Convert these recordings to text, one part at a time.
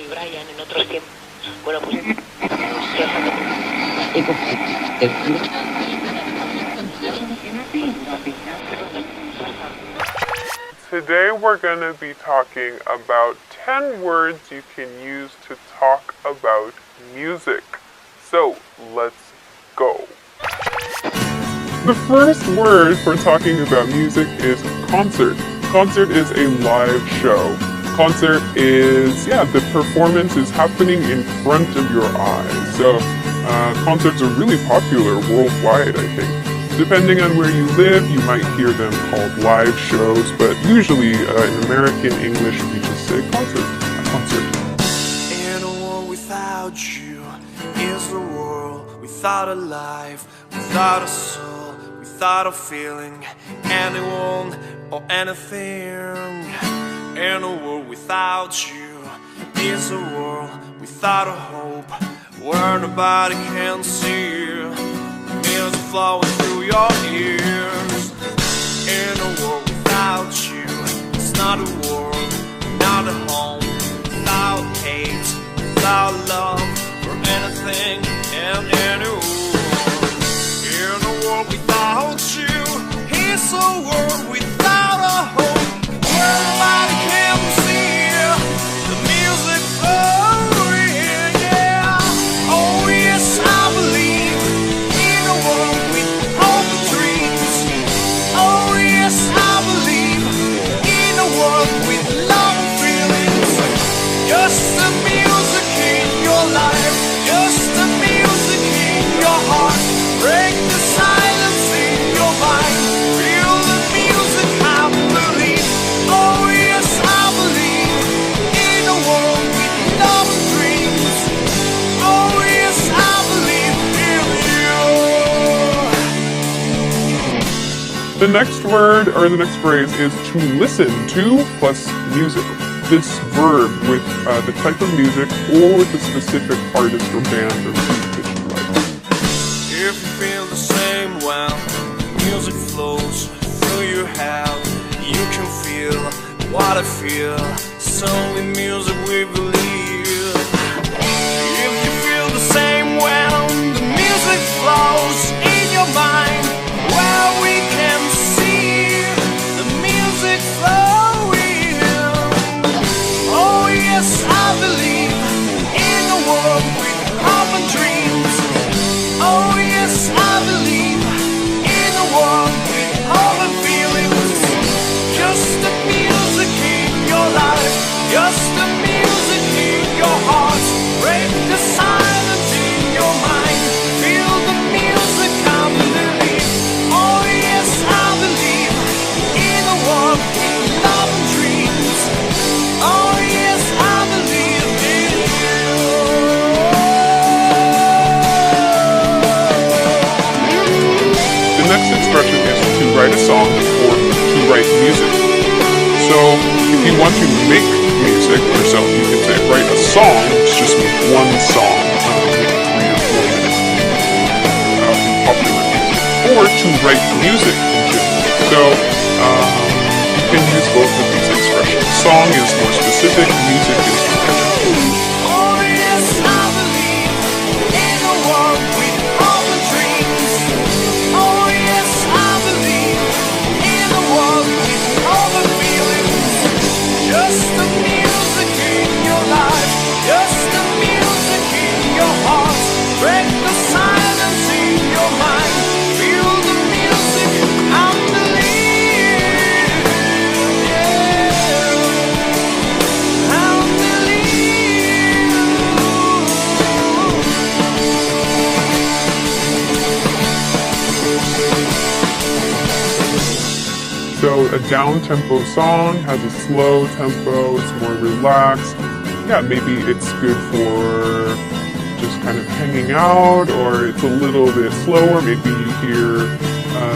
y Brian en otros tiempos. Bueno, pues Today we're going to be talking about 10 words you can use to talk about music. So, let's go. The first word for talking about music is concert. Concert is a live show. Concert is, the performance is happening in front of your eyes. So, concerts are really popular worldwide, I think. Depending on where you live, you might hear them called live shows, but usually in American English we just say concert. A concert. In a world without you is a world without a life, without a soul, without a feeling, anyone or anything. In a world without you is a world without a hope, where nobody can see music flowing through your ears. In a world without you, it's not a world, not a home, without hate, without love, or anything and anyone. In a world without you, it's a world without a home, where nobody can see the music flowing. Yeah. Oh yes, I believe in a world with open dreams. Oh yes, I believe in a world with love and feelings. Just the music in your life, just the music in your heart. Break the silence in your mind. Feel the music, I believe. Oh yes, I believe in a world with love and dreams. Oh yes, I believe in you. The next word or the next phrase is to listen to plus music. This verb with the type of music or with the specific artist or band or group that you like. If you feel the same when music flows through your head, you can feel what I feel. It's only music we believe. If you feel the same when the music flows in your mind, well, we can see the music flowing. Oh yes, I believe in a world with hope and dreams. Oh yes, I believe in a world with all the feelings. Just the music in your life, just the music in your heart. Break the silence in your mind. Feel the music, I believe. Oh yes, I believe in a world with love and dreams. Oh yes, I believe in you. The next expression is to write a song or to write music. So if you want to make music yourself, you can say write a song. It's just one song, maybe 3 or 4 minutes in popular music. Or to write music in general. So you can use both of these expressions. Song is more specific, music is more general. Oh yes, I believe in a world with all the dreams. Oh yes, I believe in a world with all the feelings. Just the music in your life, just the music in your heart. Break the silence in your mind. Feel the music, I believe. Yeah. I believe. So a down-tempo song has a slow tempo, it's more relaxed. Yeah, maybe it's good for just kind of hanging out, or it's a little bit slower. Maybe you hear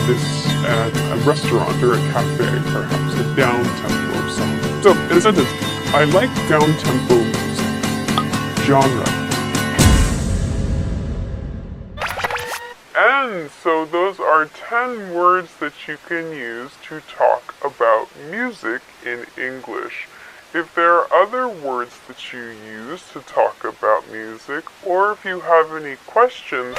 this at a restaurant or a cafe, perhaps, a down-tempo song. So, in a sentence, I like down-tempo music. Genre. And so those are 10 words that you can use to talk about music in English. If there are other words that you use to talk about music, or if you have any questions,